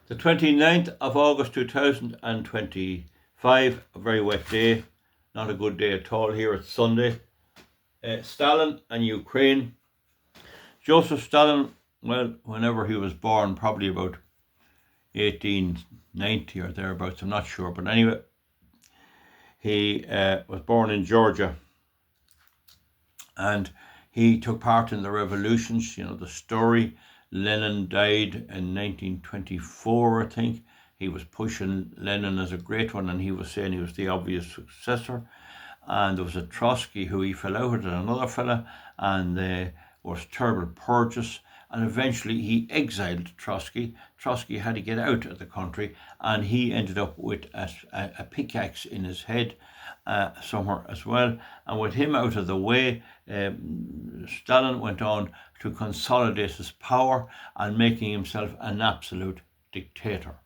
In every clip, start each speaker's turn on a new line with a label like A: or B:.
A: The 29th of August 2025, a very wet day, not a good day at all here. It's Sunday. Stalin and Ukraine. Joseph Stalin, well, whenever he was born, probably about 1890 or thereabouts, I'm not sure. But anyway, he was born in Georgia. And he took part in the revolutions, the story. Lenin died in 1924, I think. He was pushing Lenin as a great one, and he was saying he was the obvious successor. And there was a Trotsky who he fell out with, and another fella, and there was terrible purges. And eventually he exiled Trotsky. Trotsky had to get out of the country, and he ended up with a pickaxe in his head somewhere as well. And with him out of the way, Stalin went on to consolidate his power and making himself an absolute dictator.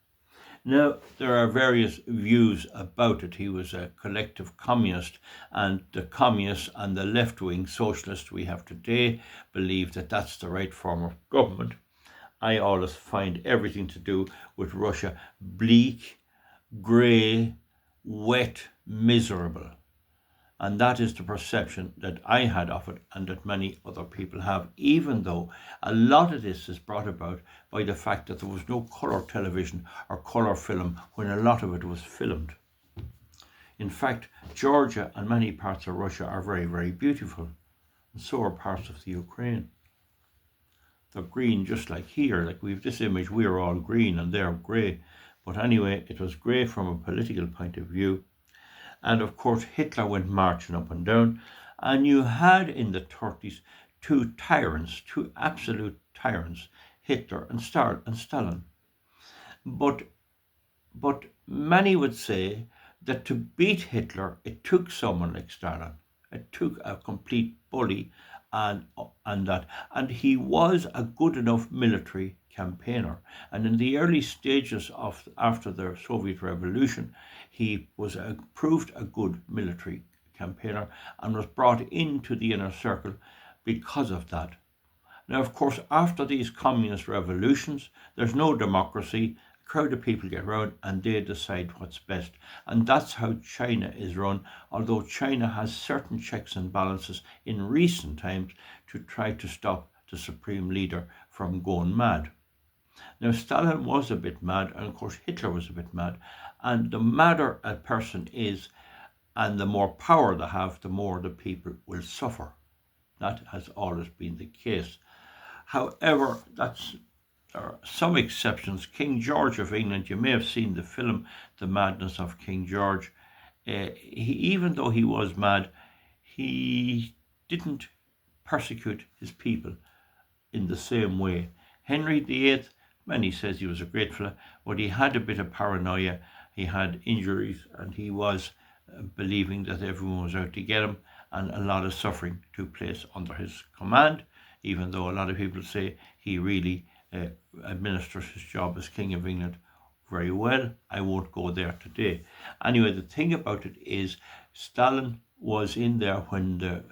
A: Now, there are various views about it. He was a collective communist, and the communists and the left-wing socialists we have today believe that that's the right form of government. I always find everything to do with Russia bleak, grey, wet, miserable. And that is the perception that I had of it, and that many other people have, even though a lot of this is brought about by the fact that there was no colour television or colour film when a lot of it was filmed. In fact, Georgia and many parts of Russia are very, very beautiful, and so are parts of the Ukraine. They're green just like here. Like we've this image, we're all green and they're grey. But anyway, it was grey from a political point of view. And of course, Hitler went marching up and down. And you had in the 30s two tyrants, two absolute tyrants, Hitler and Stalin. But many would say that to beat Hitler, it took someone like Stalin. It took a complete bully and he was a good enough military campaigner. And in the early stages after the Soviet Revolution, he was proved a good military campaigner and was brought into the inner circle because of that. Now, of course, after these communist revolutions, there's no democracy. A crowd of people get round and they decide what's best. And that's how China is run, although China has certain checks and balances in recent times to try to stop the supreme leader from going mad. Now, Stalin was a bit mad, and of course Hitler was a bit mad. And the madder a person is, and the more power they have, the more the people will suffer. That has always been the case. However, there are some exceptions. King George of England, you may have seen the film The Madness of King George. Even though he was mad, he didn't persecute his people in the same way. Henry VIII, many says he was a great fella, but he had a bit of paranoia. He had injuries, and he was believing that everyone was out to get him, and a lot of suffering took place under his command, even though a lot of people say he really administers his job as King of England very well. I won't go there today. Anyway, the thing about it is Stalin was in there when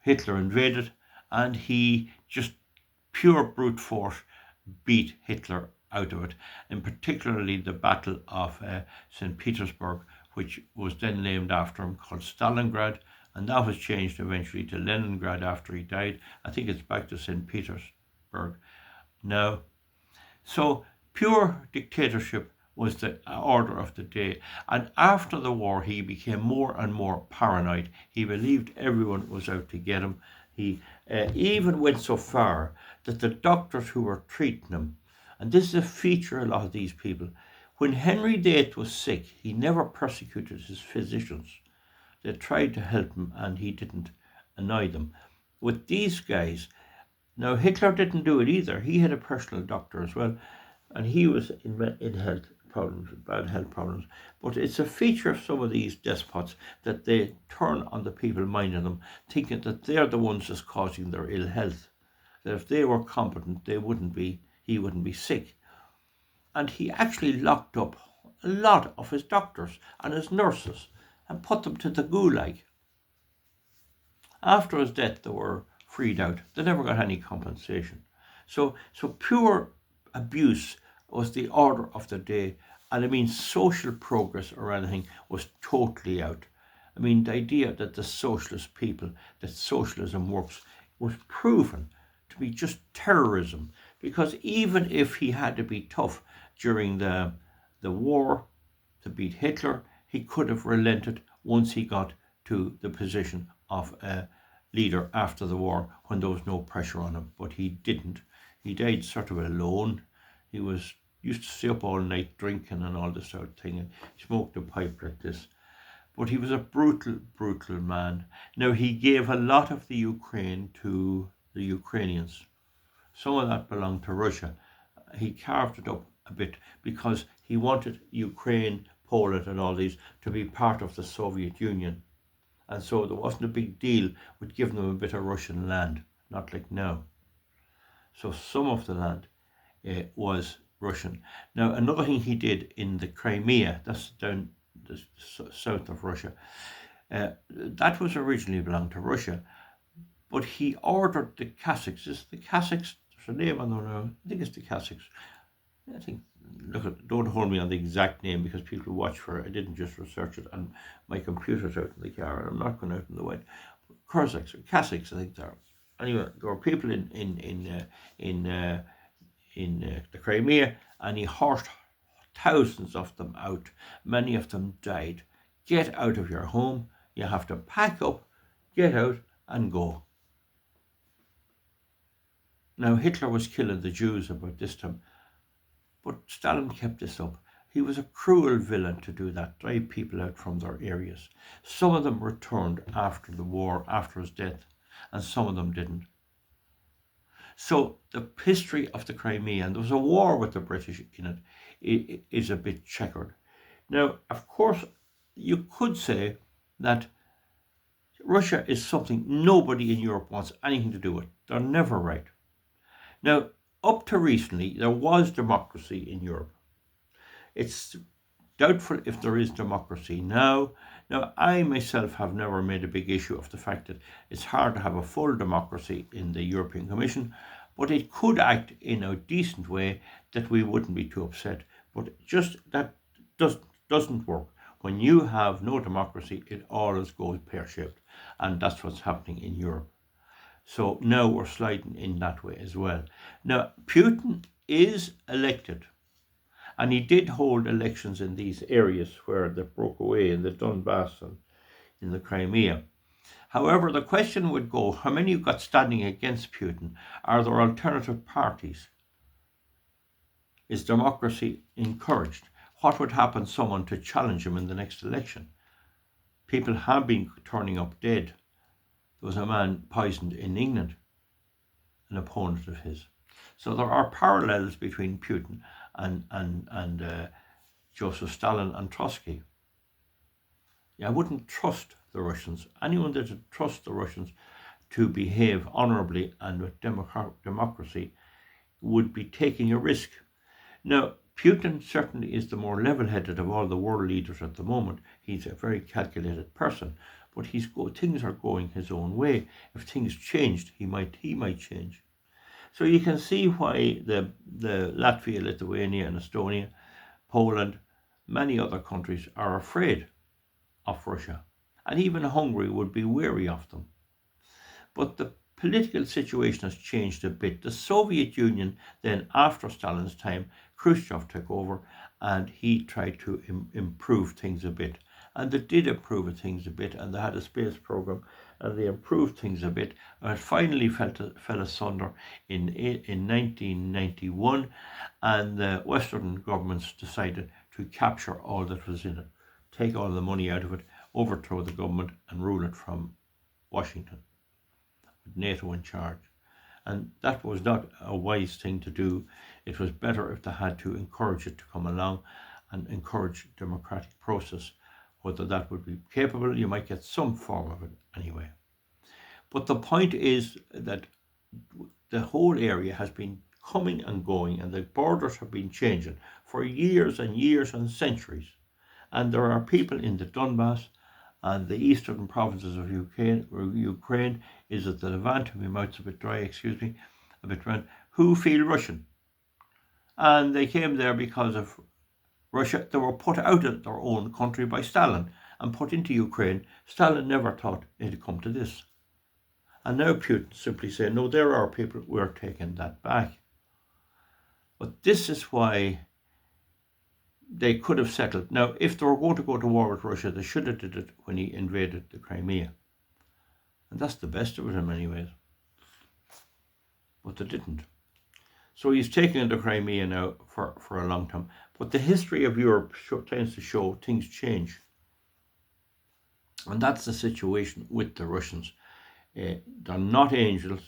A: Hitler invaded, and he just pure brute force beat Hitler out of it, and particularly the Battle of St. Petersburg, which was then named after him, called Stalingrad, and that was changed eventually to Leningrad after he died. I think it's back to St. Petersburg now. So pure dictatorship was the order of the day, and after the war he became more and more paranoid. He believed everyone was out to get him. He even went so far that the doctors who were treating him, and this is a feature of a lot of these people, when Henry VIII was sick, he never persecuted his physicians. They tried to help him, and he didn't annoy them. With these guys, now Hitler didn't do it either. He had a personal doctor as well, and he was in health problems, bad health problems. But it's a feature of some of these despots that they turn on the people minding them, thinking that they're the ones that's causing their ill health. That if they were competent, he wouldn't be sick. And he actually locked up a lot of his doctors and his nurses and put them to the gulag. After his death, they were freed out. They never got any compensation. So pure abuse was the order of the day. And I mean, social progress or anything was totally out. I mean, the idea that the socialist people, that socialism works, was proven to be just terrorism. Because even if he had to be tough during the war to beat Hitler, he could have relented once he got to the position of a leader after the war when there was no pressure on him. But he didn't. He died sort of alone. He used to stay up all night drinking and all this sort of thing, and he smoked a pipe like this. But he was a brutal, brutal man. Now, he gave a lot of the Ukraine to the Ukrainians. Some of that belonged to Russia. He carved it up a bit because he wanted Ukraine, Poland and all these to be part of the Soviet Union. And so there wasn't a big deal with giving them a bit of Russian land, not like now. So some of the land was Russian. Now, another thing he did in the Crimea, that's down the south of Russia, that was originally belonged to Russia, but he ordered the Cossacks. Is the Cossacks? There's a name on them now. I think it's the Cossacks. I think. Look, don't hold me on the exact name because people watch for it. I didn't just research it, and my computer's out in the car, and I'm not going out in the wind. Cossacks or Cossacks, I think they are. Anyway, there were people in the Crimea, and he horsed thousands of them out. Many of them died. Get out of your home. You have to pack up, get out, and go. Now, Hitler was killing the Jews about this time, but Stalin kept this up. He was a cruel villain to do that, drive people out from their areas. Some of them returned after the war, after his death, and some of them didn't. So the history of the Crimea, and there was a war with the British in it, is a bit checkered. Now, of course, you could say that Russia is something nobody in Europe wants anything to do with. They're never right. Now, up to recently, there was democracy in Europe. It's doubtful if there is democracy now. Now, I myself have never made a big issue of the fact that it's hard to have a full democracy in the European Commission, but it could act in a decent way that we wouldn't be too upset. But just that doesn't work. When you have no democracy, it always goes pear-shaped, and that's what's happening in Europe. So now we're sliding in that way as well. Now, Putin is elected, and he did hold elections in these areas where they broke away in the Donbass and in the Crimea. However, the question would go, how many you've got standing against Putin? Are there alternative parties? Is democracy encouraged? What would happen to someone to challenge him in the next election? People have been turning up dead. There was a man poisoned in England, an opponent of his. So there are parallels between Putin and Joseph Stalin and Trotsky. I wouldn't trust the Russians. Anyone that would trust the Russians to behave honourably and with democracy would be taking a risk. Now, Putin certainly is the more level-headed of all the world leaders at the moment. He's a very calculated person, but things are going his own way. If things changed, he might change. So you can see why the Latvia, Lithuania, and Estonia, Poland, many other countries are afraid of Russia, and even Hungary would be wary of them. But the political situation has changed a bit. The Soviet Union, then after Stalin's time, Khrushchev took over, and he tried to improve things a bit. And they did improve things a bit, and they had a space program, and they improved things a bit. And it finally fell asunder in 1991, and the Western governments decided to capture all that was in it, take all the money out of it, overthrow the government, and rule it from Washington, with NATO in charge. And that was not a wise thing to do. It was better if they had to encourage it to come along and encourage democratic process. Whether that would be capable, you might get some form of it anyway. But the point is that the whole area has been coming and going, and the borders have been changing for years and years and centuries. And there are people in the Donbass and the eastern provinces of Ukraine, is it the Levant, my mouth's a bit dry, excuse me, a bit round, who feel Russian. And they came there because of Russia. They were put out of their own country by Stalin and put into Ukraine. Stalin never thought it'd come to this. And now Putin simply saying, no, there are people, we're taking that back. But this is why they could have settled. Now, if they were going to go to war with Russia, they should have did it when he invaded the Crimea. And that's the best of it in many ways. But they didn't. So he's taking the Crimea now for a long time. But the history of Europe tends to show things change. And that's the situation with the Russians. They're not angels.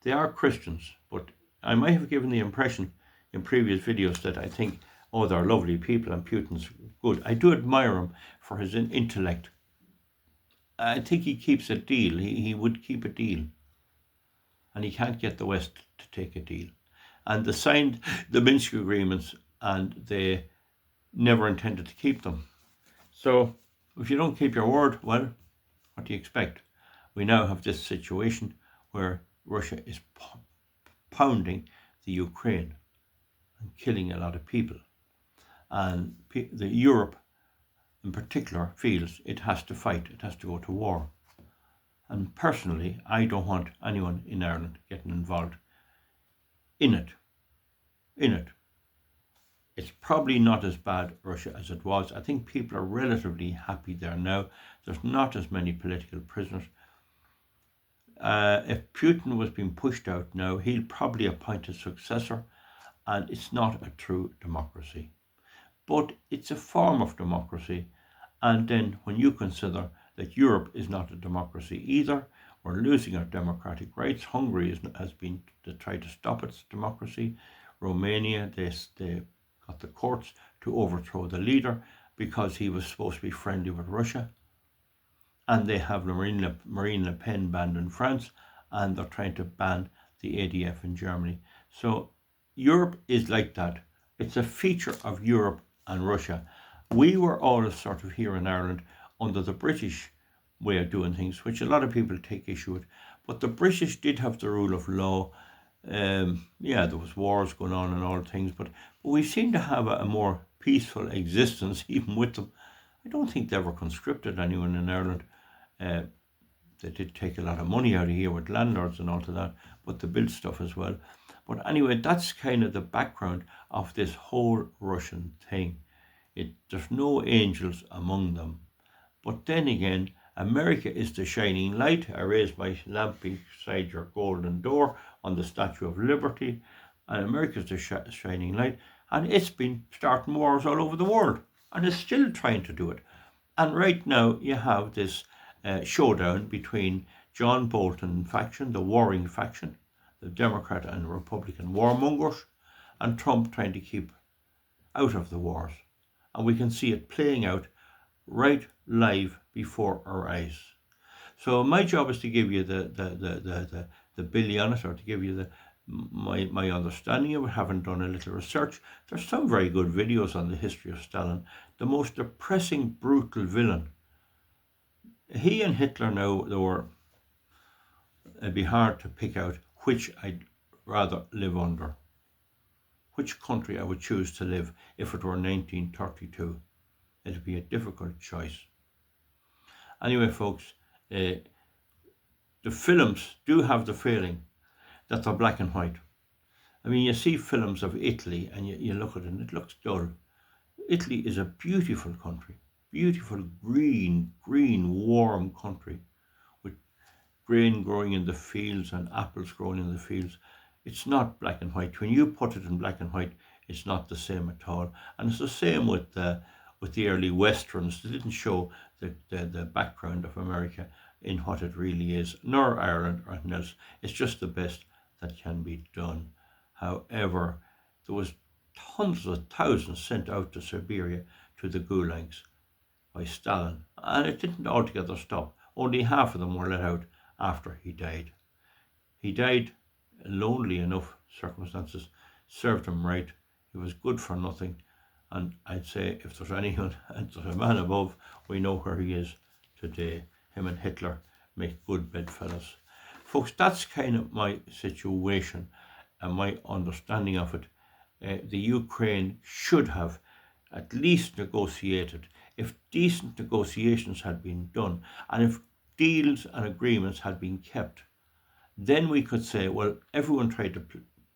A: They are Christians. But I might have given the impression in previous videos that I think, oh, they're lovely people and Putin's good. I do admire him for his intellect. I think he keeps a deal. He would keep a deal. And he can't get the West to take a deal. And they signed the Minsk agreements and they never intended to keep them. So if you don't keep your word, well, what do you expect? We now have this situation where Russia is pounding the Ukraine and killing a lot of people. And Europe in particular feels it has to fight, it has to go to war. And personally, I don't want anyone in Ireland getting involved in it. It's probably not as bad, Russia, as it was. I think people are relatively happy there now. There's not as many political prisoners. If Putin was being pushed out now, he'll probably appoint a successor, and it's not a true democracy. But it's a form of democracy. And then when you consider that Europe is not a democracy either, we're losing our democratic rights. Hungary has been to try to stop its democracy. Romania, they got the courts to overthrow the leader because he was supposed to be friendly with Russia. And they have Marine Le Pen banned in France, and they're trying to ban the ADF in Germany. So Europe is like that. It's a feature of Europe and Russia. We were always sort of here in Ireland under the British way of doing things, which a lot of people take issue with. But the British did have the rule of law. Yeah, there was wars going on and all things, but we seem to have a more peaceful existence even with them. I don't think they ever conscripted anyone in Ireland. They did take a lot of money out of here with landlords and all of that, but they built stuff as well. But anyway, that's kind of the background of this whole Russian thing. There's no angels among them. But then again, America is the shining light. I raise my lamp beside your golden door on the Statue of Liberty. And America is the shining light. And it's been starting wars all over the world. And it's still trying to do it. And right now you have this showdown between John Bolton faction, the warring faction, the Democrat and Republican warmongers, and Trump trying to keep out of the wars. And we can see it playing out right live before our eyes. So my job is to give you the billy on it, or to give you my understanding of it, having done a little research. There's some very good videos on the history of Stalin, the most depressing, brutal villain. He and Hitler now, it'd be hard to pick out which I'd rather live under, which country I would choose to live if it were 1932. It'd be a difficult choice. Anyway, folks, the films do have the feeling that they're black and white. I mean, you see films of Italy and you look at it and it looks dull. Italy is a beautiful country, beautiful green, warm country with grain growing in the fields and apples growing in the fields. It's not black and white. When you put it in black and white, it's not the same at all. And it's the same with the early westerns. They didn't show the background of America in what it really is, nor Ireland or anything else. It's just the best that can be done. However, there was hundreds of thousands sent out to Siberia, to the gulags by Stalin, and it didn't altogether stop. Only half of them were let out after he died. He died lonely enough circumstances, served him right. He was good for nothing. And I'd say if there's anyone, and there's a man above, we know where he is today. Him and Hitler make good bedfellows. Folks, that's kind of my situation and my understanding of it. the Ukraine should have at least negotiated. If decent negotiations had been done, and if deals and agreements had been kept, then we could say, well, everyone tried to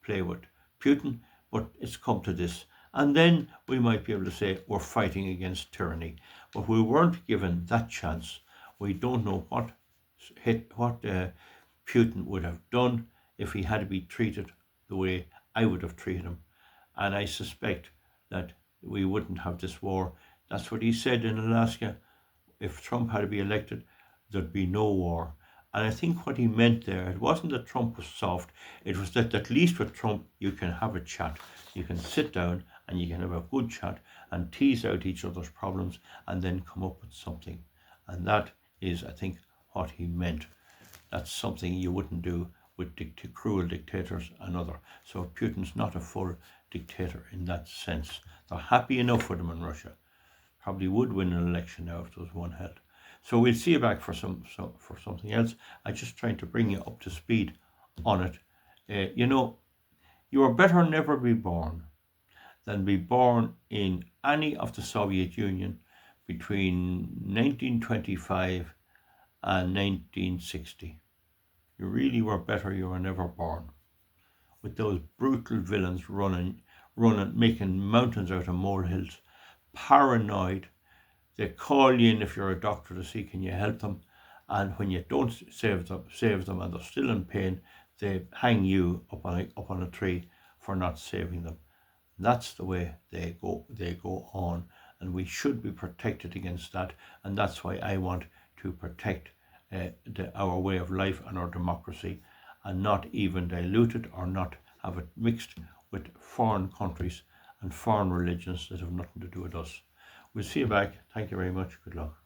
A: play with Putin, but it's come to this. And then we might be able to say we're fighting against tyranny. But we weren't given that chance. We don't know what Putin would have done if he had to be treated the way I would have treated him. And I suspect that we wouldn't have this war. That's what he said in Alaska. If Trump had to be elected, there'd be no war. And I think what he meant there, it wasn't that Trump was soft, it was that at least with Trump you can have a chat. You can sit down and you can have a good chat and tease out each other's problems and then come up with something. And that is, I think, what he meant. That's something you wouldn't do with cruel dictators and other. So Putin's not a full dictator in that sense. They're happy enough with him in Russia. Probably would win an election now if there was one held. So we'll see you back for something else. I'm just trying to bring you up to speed on it. You are better never be born than be born in any of the Soviet Union between 1925 and 1960. You really were better you were never born. With those brutal villains running, making mountains out of molehills, paranoid. They call you in if you're a doctor to see can you help them, and when you don't save them and they're still in pain, they hang you up on a tree for not saving them. That's the way they go on, and we should be protected against that. And that's why I want to protect our way of life and our democracy, and not even dilute it or not have it mixed with foreign countries and foreign religions that have nothing to do with us. We'll see you back. Thank you very much. Good luck.